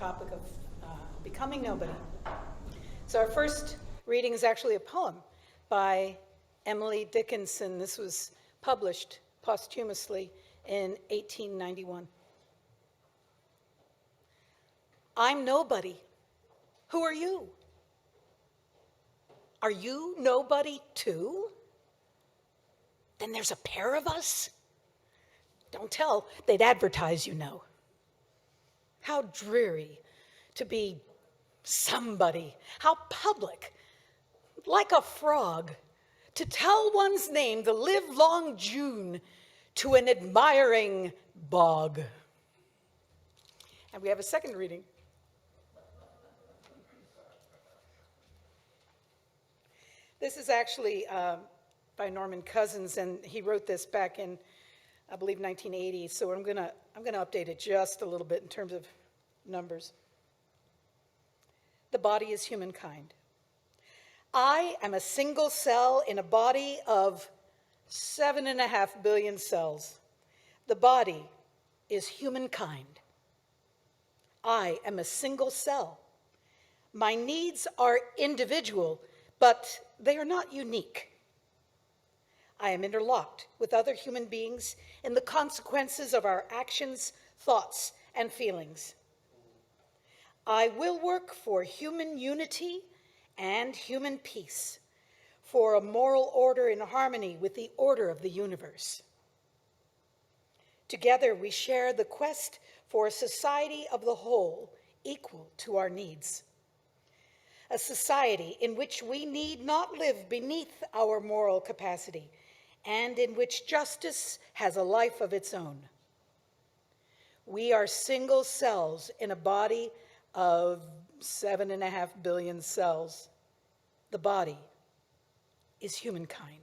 topic of becoming nobody. So our first reading is actually a poem by Emily Dickinson. This was published posthumously in 1891. I'm nobody. Who are you? Are you nobody too? Then there's a pair of us? Don't tell, they'd advertise, you know. How dreary to be somebody. How public, like a frog, to tell one's name the livelong June to an admiring bog. And we have a second reading. This is actually by Norman Cousins, and he wrote this back in, I believe, 1980. So I'm gonna update it just a little bit in terms of numbers. The body is humankind. I am a single cell in a body of 7.5 billion cells. The body is humankind. I am a single cell. My needs are individual, but they are not unique. I am interlocked with other human beings in the consequences of our actions, thoughts, and feelings. I will work for human unity and human peace, for a moral order in harmony with the order of the universe. Together we share the quest for a society of the whole equal to our needs. A society in which we need not live beneath our moral capacity and in which justice has a life of its own. We are single cells in a body of 7.5 billion cells. The body is humankind.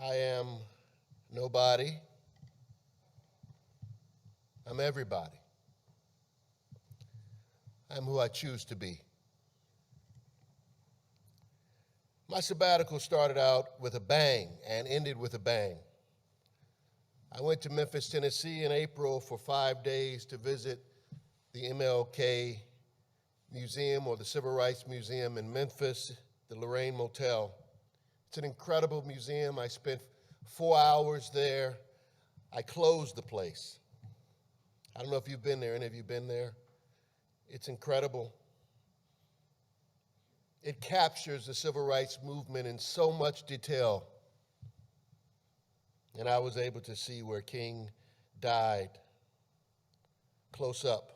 I am nobody. I'm everybody. I'm who I choose to be. My sabbatical started out with a bang and ended with a bang. I went to Memphis, Tennessee in April for 5 days to visit the MLK Museum, or the Civil Rights Museum in Memphis, the Lorraine Motel. It's an incredible museum. I spent 4 hours there. I closed the place. I don't know if you've been there. Any of you been there? It's incredible. It captures the civil rights movement in so much detail. And I was able to see where King died close up,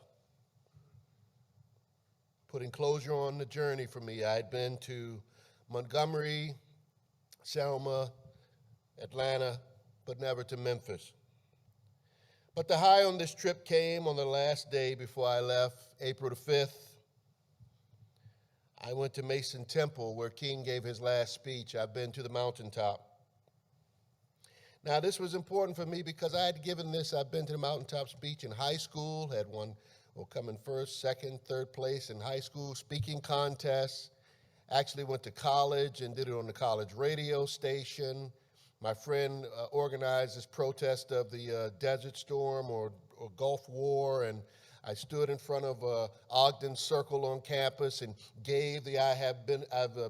putting closure on the journey for me. I had been to Montgomery, Selma, Atlanta, but never to Memphis. But the high on this trip came on the last day before I left, April the 5th. I went to Mason Temple where King gave his last speech. I've been to the mountaintop. Now this was important for me because I've been to the mountaintop speech in high school, had won, come in first, second, third place in high school speaking contests. Actually went to college and did it on the college radio station. My friend organized this protest of the Desert Storm or Gulf War, and I stood in front of Ogden Circle on campus and gave the I've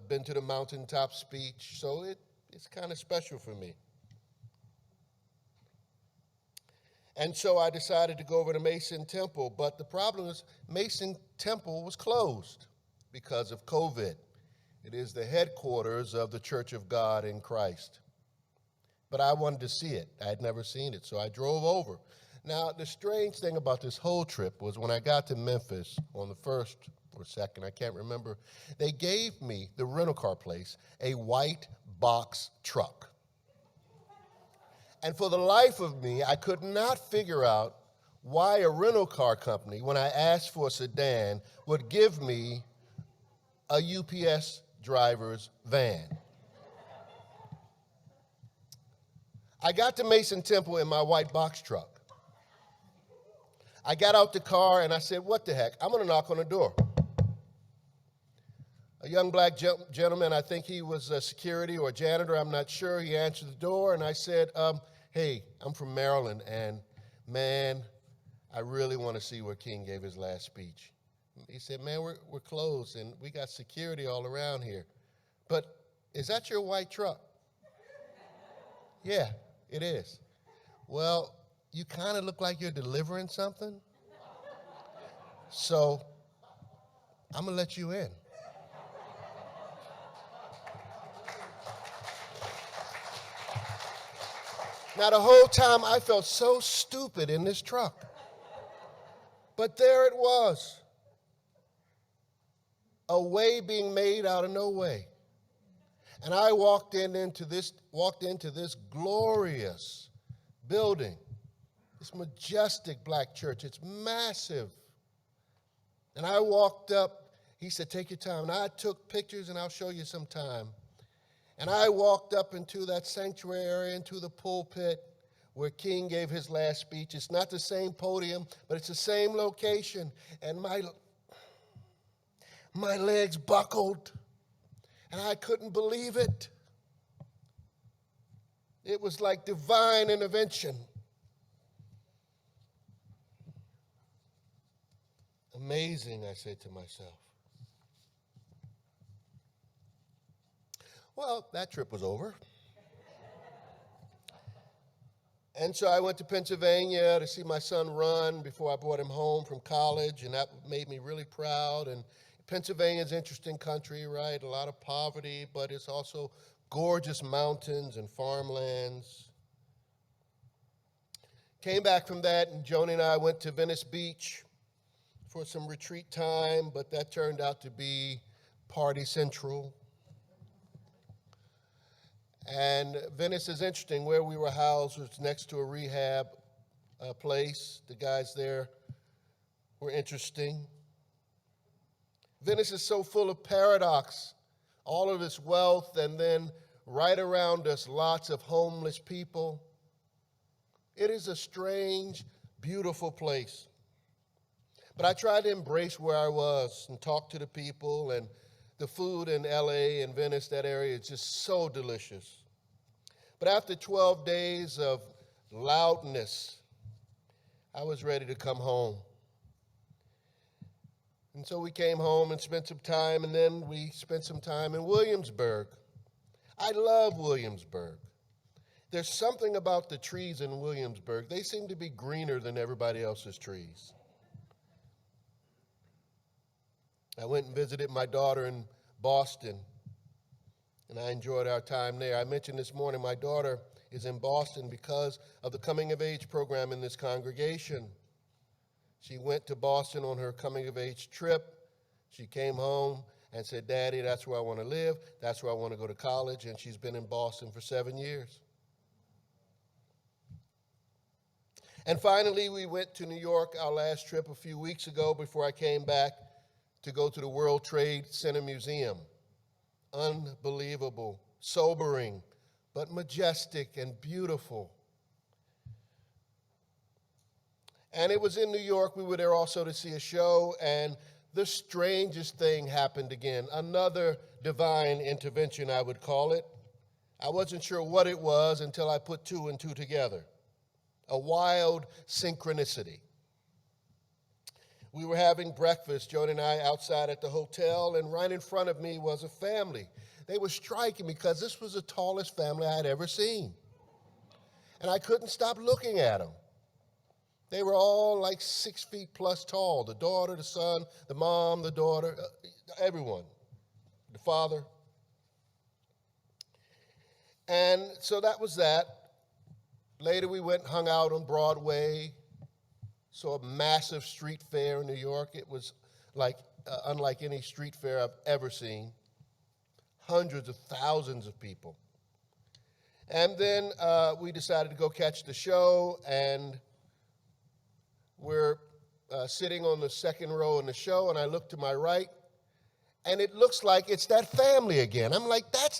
been to the mountaintop speech. So it's kind of special for me. And so I decided to go over to Mason Temple, but the problem is Mason Temple was closed because of COVID. It is the headquarters of the Church of God in Christ. But I wanted to see it. I had never seen it, so I drove over. Now, the strange thing about this whole trip was when I got to Memphis on the first or second, I can't remember. They gave me, the rental car place, a white box truck. And for the life of me, I could not figure out why a rental car company, when I asked for a sedan, would give me a UPS driver's van. I got to Mason Temple in my white box truck. I got out the car and I said, what the heck? I'm going to knock on the door. A young black gentleman, I think he was a security or a janitor, I'm not sure. He answered the door and I said, hey, I'm from Maryland and man, I really want to see where King gave his last speech. He said, man, we're closed and we got security all around here. But is that your white truck? Yeah, it is. Well, you kind of look like you're delivering something. So I'm going to let you in. Now, the whole time I felt so stupid in this truck. But there it was. A way being made out of no way. And I walked into this glorious building, this majestic black church. It's massive. And I walked up, he said, take your time. And I took pictures and I'll show you sometime. And I walked up into that sanctuary area, into the pulpit where King gave his last speech. It's not the same podium, but it's the same location. And my legs buckled, and I couldn't believe it. It was like divine intervention. Amazing, I said to myself. Well, that trip was over. And so I went to Pennsylvania to see my son run before I brought him home from college, and that made me really proud. And Pennsylvania's an interesting country, right? A lot of poverty, but it's also gorgeous mountains and farmlands. Came back from that, and Joni and I went to Venice Beach for some retreat time, but that turned out to be party central. And Venice is interesting. Where we were housed was next to a rehab place. The guys there were interesting. Venice is so full of paradox, all of this wealth, and then right around us, lots of homeless people. It is a strange, beautiful place. But I tried to embrace where I was and talk to the people, and the food in LA and Venice, that area, is just so delicious. But after 12 days of loudness, I was ready to come home. And so we came home and spent some time, and then we spent some time in Williamsburg. I love Williamsburg. There's something about the trees in Williamsburg. They seem to be greener than everybody else's trees. I went and visited my daughter in Boston, and I enjoyed our time there. I mentioned this morning my daughter is in Boston because of the coming of age program in this congregation. She went to Boston on her coming of age trip. She came home and said, Daddy, that's where I want to live. That's where I want to go to college. And she's been in Boston for 7 years. And finally, we went to New York, our last trip a few weeks ago before I came back to go to the World Trade Center Museum. Unbelievable, sobering, but majestic and beautiful. And it was in New York. We were there also to see a show, and the strangest thing happened again. Another divine intervention, I would call it. I wasn't sure what it was until I put two and two together. A wild synchronicity. We were having breakfast, Joni and I, outside at the hotel, and right in front of me was a family. They were striking me because this was the tallest family I had ever seen. And I couldn't stop looking at them. They were all like 6 feet plus tall. The daughter, the son, the mom, the daughter, everyone, the father. And so that was that. Later we went and hung out on Broadway, saw a massive street fair in New York. It was like unlike any street fair I've ever seen. Hundreds of thousands of people. And then we decided to go catch the show, and we're sitting on the second row in the show, and I look to my right, and it looks like it's that family again. I'm like, that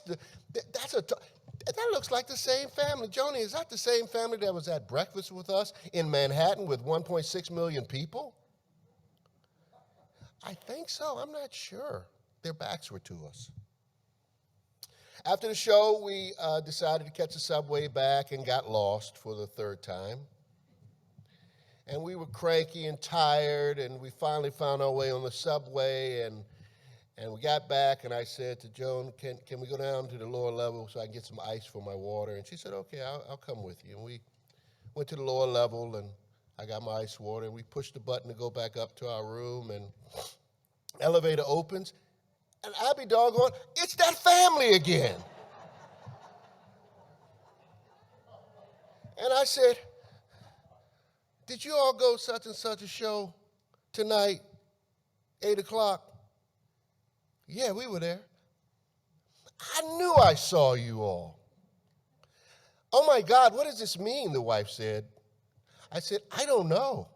looks like the same family. Joni, is that the same family that was at breakfast with us in Manhattan with 1.6 million people? I think so. I'm not sure. Their backs were to us. After the show, we decided to catch the subway back and got lost for the third time. And we were cranky and tired, and we finally found our way on the subway, and we got back, and I said to Joan, can we go down to the lower level so I can get some ice for my water? And she said, okay, I'll come with you. And we went to the lower level, and I got my ice water, and we pushed the button to go back up to our room, and elevator opens, and I be doggone, it's that family again. And I said, did you all go such and such a show tonight, 8 o'clock? Yeah, we were there. I knew I saw you all. Oh my God, what does this mean? The wife said. I said, I don't know.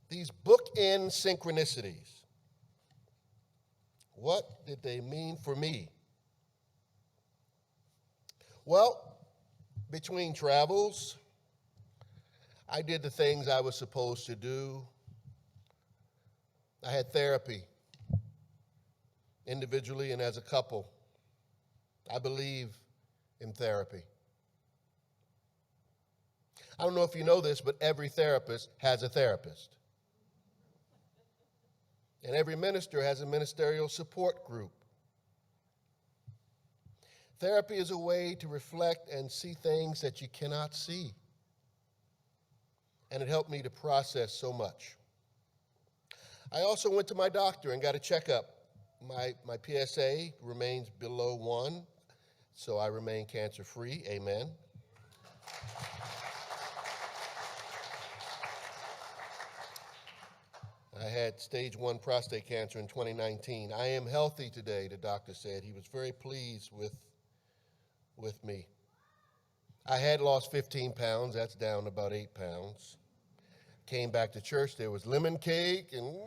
These bookend synchronicities. What did they mean for me? Well, between travels, I did the things I was supposed to do. I had therapy, individually and as a couple. I believe in therapy. I don't know if you know this, but every therapist has a therapist. And every minister has a ministerial support group. Therapy is a way to reflect and see things that you cannot see. And it helped me to process so much. I also went to my doctor and got a checkup. My PSA remains below 1, so I remain cancer-free. Amen. I had stage 1 prostate cancer in 2019. I am healthy today, the doctor said. He was very pleased with me. I had lost 15 pounds. That's down about 8 pounds. Came back to church. There was lemon cake, and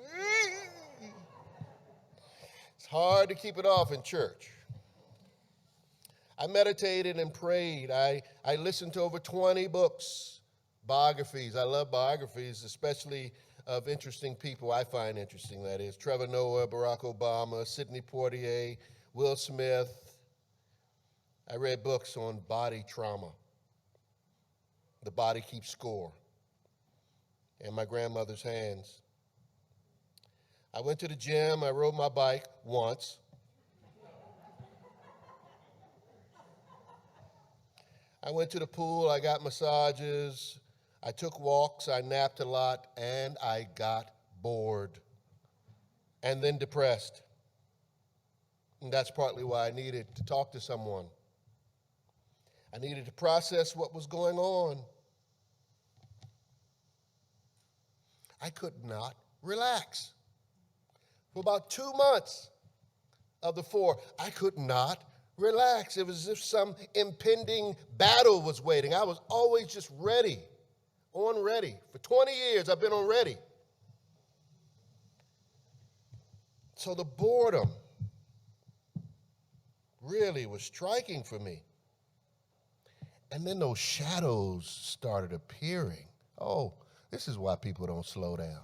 it's hard to keep it off in church. I meditated and prayed. I listened to over 20 books, biographies. I love biographies, especially of interesting people I find interesting, that is. Trevor Noah, Barack Obama, Sidney Poitier, Will Smith. I read books on body trauma. The Body Keeps Score. And My Grandmother's Hands. I went to the gym. I rode my bike once. I went to the pool. I got massages. I took walks. I napped a lot. And I got bored. And then depressed. And that's partly why I needed to talk to someone. I needed to process what was going on. I could not relax. For about 2 months of the 4, I could not relax. It was as if some impending battle was waiting. I was always just ready, on ready. For 20 years, I've been on ready. So the boredom really was striking for me. And then those shadows started appearing. Oh, this is why people don't slow down.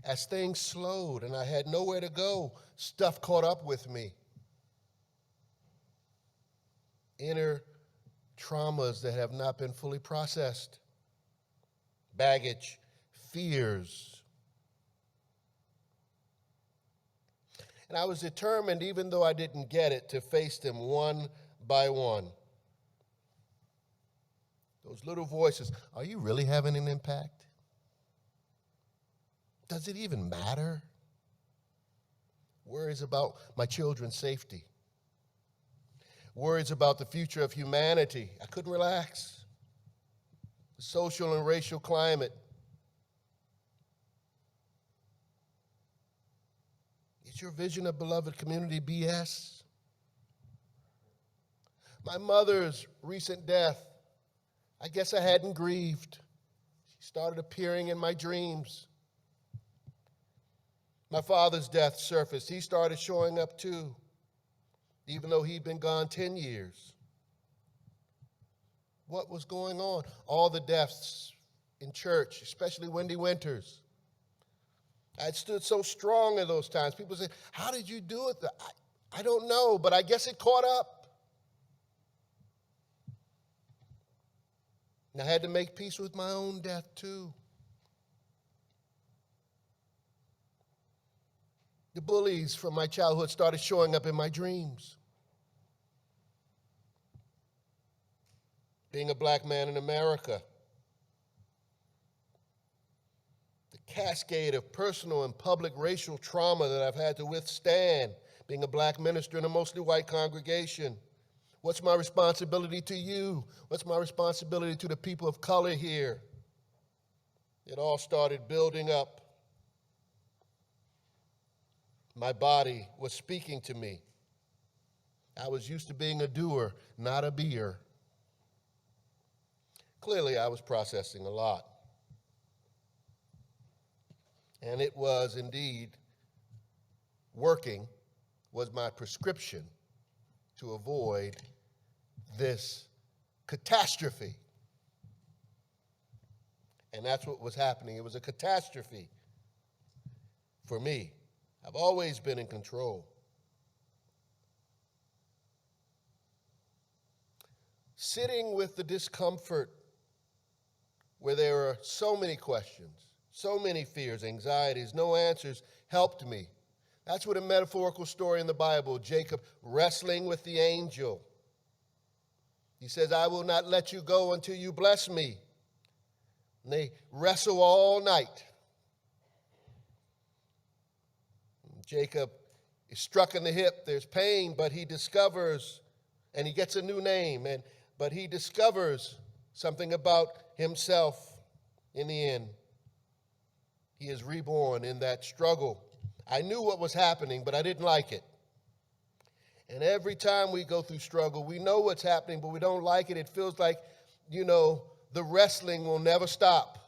As things slowed and I had nowhere to go, stuff caught up with me. Inner traumas that have not been fully processed. Baggage, fears. And I was determined, even though I didn't get it, to face them one by one. Those little voices, are you really having an impact? Does it even matter? Worries about my children's safety. Worries about the future of humanity. I couldn't relax. the social and racial climate. Is your vision of beloved community BS? My mother's recent death, I guess I hadn't grieved. She started appearing in my dreams. My father's death surfaced. He started showing up too, even though he'd been gone 10 years. What was going on? All the deaths in church, especially Wendy Winters. I stood so strong in those times. People say, how did you do it? I don't know, but I guess it caught up. And I had to make peace with my own death too. The bullies from my childhood started showing up in my dreams. Being a black man in America, the cascade of personal and public racial trauma that I've had to withstand, being a black minister in a mostly white congregation. What's my responsibility to you? What's my responsibility to the people of color here? It all started building up. My body was speaking to me. I was used to being a doer, not a beer. Clearly, I was processing a lot. And it was indeed working was my prescription to avoid this catastrophe. And that's what was happening. It was a catastrophe for me. I've always been in control. Sitting with the discomfort where there are so many questions, so many fears, anxieties, no answers, helped me. That's what a metaphorical story in the Bible, Jacob wrestling with the angel. He says, I will not let you go until you bless me. And they wrestle all night. Jacob is struck in the hip. There's pain, but he discovers, and he gets a new name, but he discovers something about himself in the end. He is reborn in that struggle. I knew what was happening, but I didn't like it. And every time we go through struggle, we know what's happening, but we don't like it. It feels like, the wrestling will never stop.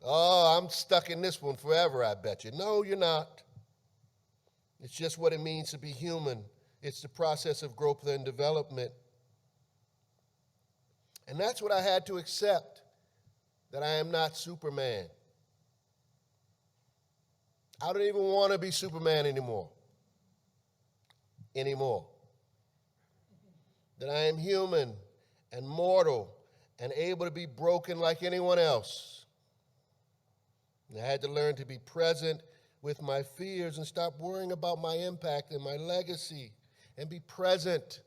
Oh, I'm stuck in this one forever, I bet you. No, you're not. It's just what it means to be human. It's the process of growth and development. And that's what I had to accept, that I am not Superman. I don't even want to be Superman anymore. That I am human and mortal and able to be broken like anyone else. And I had to learn to be present with my fears and stop worrying about my impact and my legacy and be present.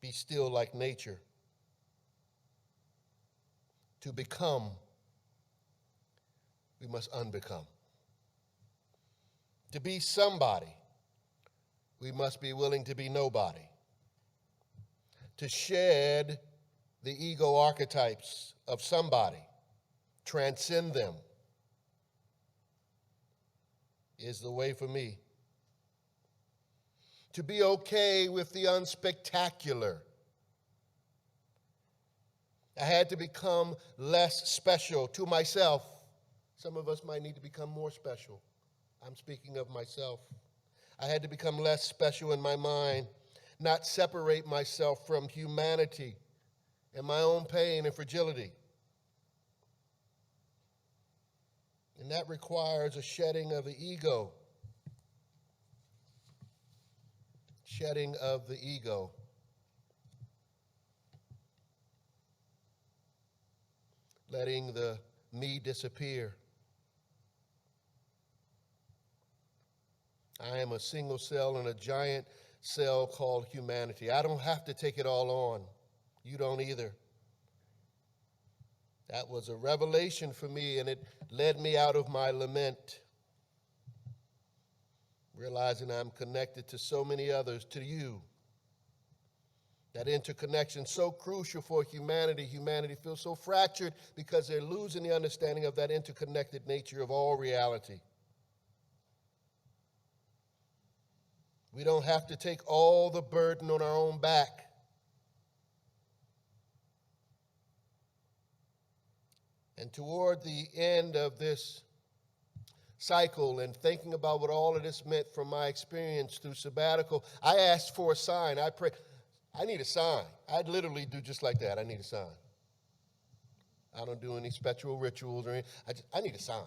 Be still like nature. To become, we must unbecome. To be somebody, we must be willing to be nobody. To shed the ego archetypes of somebody, transcend them, is the way for me. To be okay with the unspectacular. I had to become less special to myself. Some of us might need to become more special. I'm speaking of myself. I had to become less special in my mind, not separate myself from humanity and my own pain and fragility. And that requires a shedding of the ego. Shedding of the ego. Letting the me disappear. I am a single cell in a giant cell called humanity. I don't have to take it all on. You don't either. That was a revelation for me, and it led me out of my lament. Realizing I'm connected to so many others, to you, That interconnection so crucial for humanity. Humanity feels so fractured because they're losing the understanding of that interconnected nature of all reality. We don't have to take all the burden on our own back. And toward the end of this cycle and thinking about what all of this meant from my experience through sabbatical, I asked for a sign. I prayed, I need a sign. I'd literally do just like that. I need a sign. I don't do any spiritual rituals or anything. I need a sign.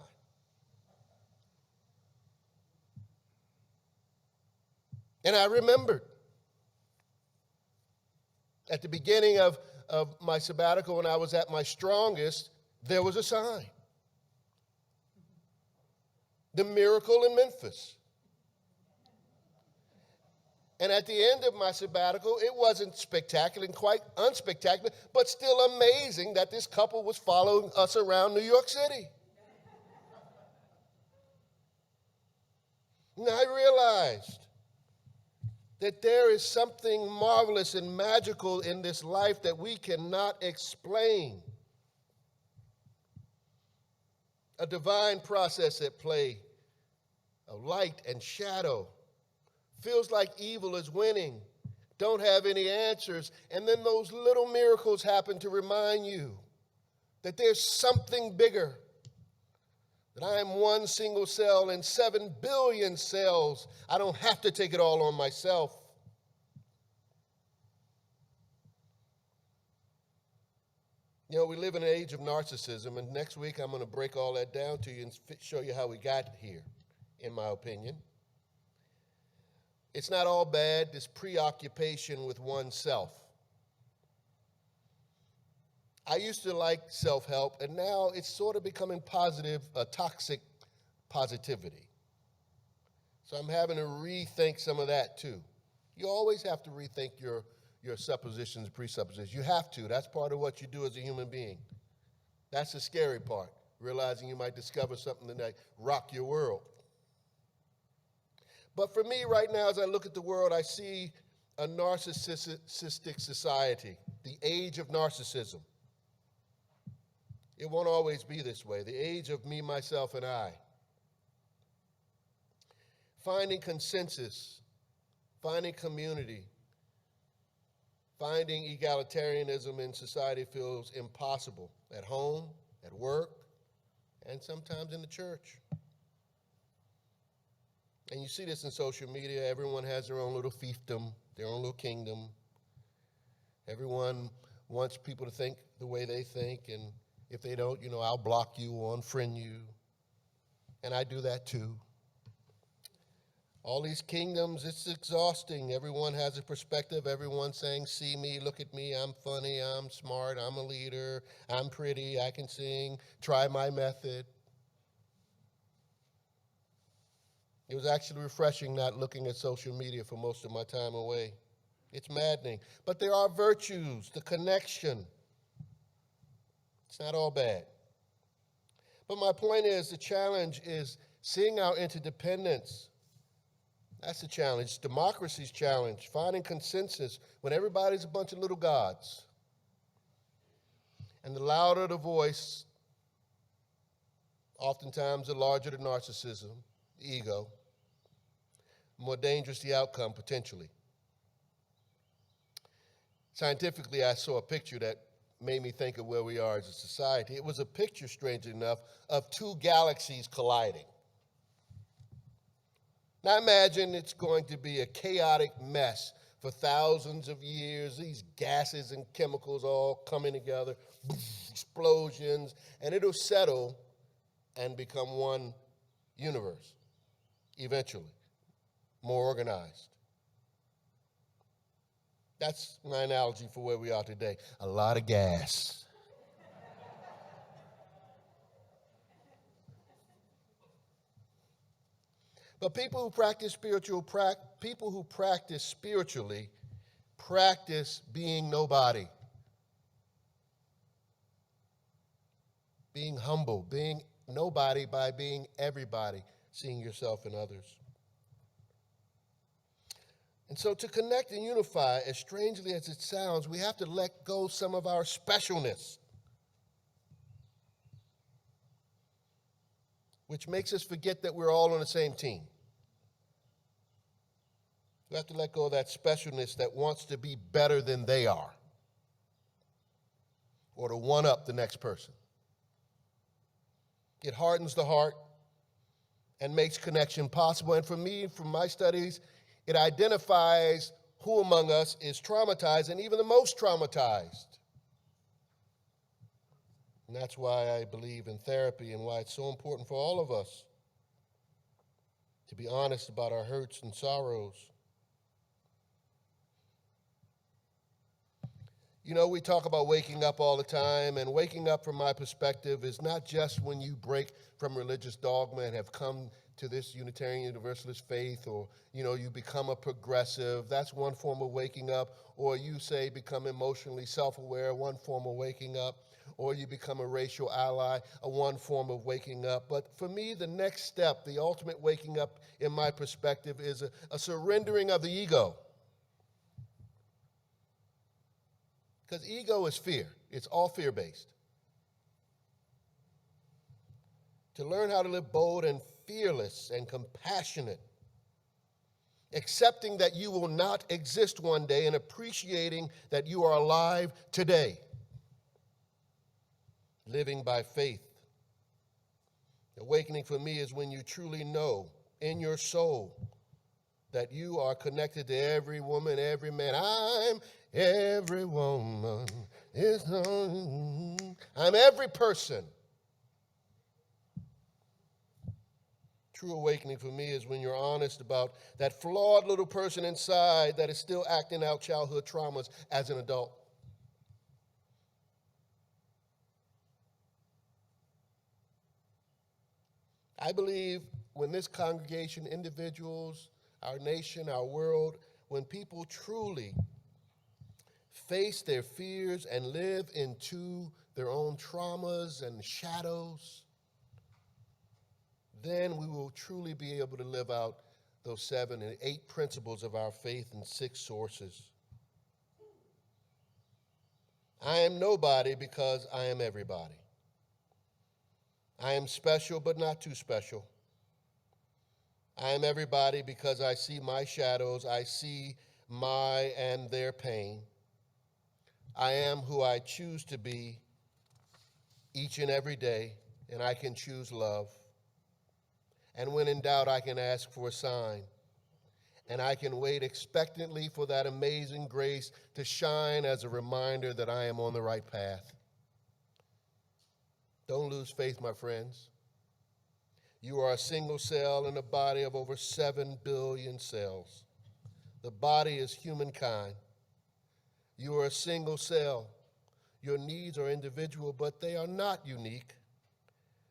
And I remembered at the beginning of my sabbatical, when I was at my strongest, there was a sign. The miracle in Memphis. And at the end of my sabbatical, it wasn't spectacular and quite unspectacular, but still amazing that this couple was following us around New York City. And I realized that there is something marvelous and magical in this life that we cannot explain. A divine process at play of light and shadow. Feels like evil is winning. Don't have any answers. And then those little miracles happen to remind you that there's something bigger. That I am one single cell in 7 billion cells. I don't have to take it all on myself. You know, we live in an age of narcissism, and next week I'm going to break all that down to you and show you how we got here, in my opinion. It's not all bad, this preoccupation with oneself. I used to like self-help, and now it's sort of becoming positive, toxic positivity. So I'm having to rethink some of that too. You always have to rethink your suppositions, presuppositions. You have to. That's part of what you do as a human being. That's the scary part, realizing you might discover something that might rock your world. But for me right now, as I look at the world, I see a narcissistic society, the age of narcissism. It won't always be this way, the age of me, myself, and I. Finding consensus, finding community, finding egalitarianism in society feels impossible at home, at work, and sometimes in the church. And you see this in social media. Everyone has their own little fiefdom, their own little kingdom. Everyone wants people to think the way they think, and if they don't, I'll block you or unfriend you. And I do that too. All these kingdoms, it's exhausting. Everyone has a perspective. Everyone's saying, see me, look at me, I'm funny, I'm smart, I'm a leader, I'm pretty, I can sing, try my method. It was actually refreshing not looking at social media for most of my time away. It's maddening. But there are virtues, the connection. It's not all bad. But my point is, the challenge is seeing our interdependence. That's the challenge. Democracy's challenge, finding consensus when everybody's a bunch of little gods. And the louder the voice, oftentimes the larger the narcissism, the ego, the more dangerous the outcome potentially. Scientifically, I saw a picture that made me think of where we are as a society. It was a picture, strangely enough, of 2 galaxies colliding. Now imagine it's going to be a chaotic mess for thousands of years, these gases and chemicals all coming together, explosions, and it'll settle and become one universe eventually, more organized. That's my analogy for where we are today. A lot of gas. But people who practice spiritually practice being nobody. Being humble, being nobody by being everybody, seeing yourself in others. And so to connect and unify, as strangely as it sounds, we have to let go some of our specialness, which makes us forget that we're all on the same team. We have to let go of that specialness that wants to be better than they are or to one-up the next person. It hardens the heart and makes connection possible. And for me, from my studies, it identifies who among us is traumatized, and even the most traumatized. And that's why I believe in therapy and why it's so important for all of us to be honest about our hurts and sorrows. You know, we talk about waking up all the time, and waking up from my perspective is not just when you break from religious dogma and have come to this Unitarian Universalist faith, or, you become a progressive. That's one form of waking up. Or you say become emotionally self-aware, one form of waking up. Or you become a racial ally, one form of waking up. But for me, the next step, the ultimate waking up in my perspective, is a surrendering of the ego. Because ego is fear. It's all fear-based. To learn how to live bold and fearless and compassionate, accepting that you will not exist one day and appreciating that you are alive today. Living by faith. Awakening for me is when you truly know in your soul that you are connected to every woman, every man. I'm every woman. I'm every person. True awakening for me is when you're honest about that flawed little person inside that is still acting out childhood traumas as an adult. I believe when this congregation, individuals, our nation, our world, when people truly face their fears and live into their own traumas and shadows, then we will truly be able to live out those 7 and 8 principles of our faith and 6 sources. I am nobody because I am everybody. I am special but not too special. I am everybody because I see my shadows, I see my and their pain. I am who I choose to be each and every day, and I can choose love. And when in doubt, I can ask for a sign. And I can wait expectantly for that amazing grace to shine as a reminder that I am on the right path. Don't lose faith, my friends. You are a single cell in a body of over 7 billion cells. The body is humankind. You are a single cell. Your needs are individual, but they are not unique.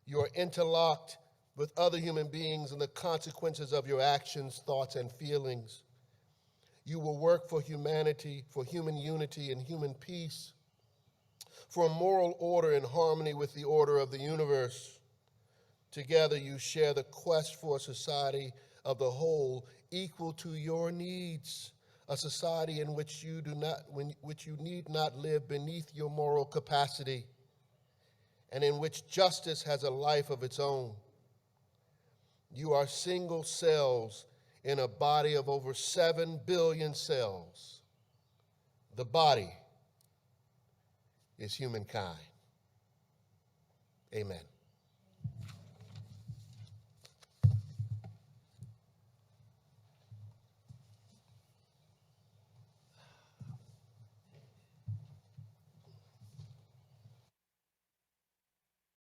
You are interlocked with other human beings and the consequences of your actions, thoughts, and feelings. You will work for humanity, for human unity and human peace, for a moral order in harmony with the order of the universe. Together you share the quest for a society of the whole equal to your needs, a society in which you need not live beneath your moral capacity, and in which justice has a life of its own. You are single cells in a body of over 7 billion cells. The body is humankind. Amen.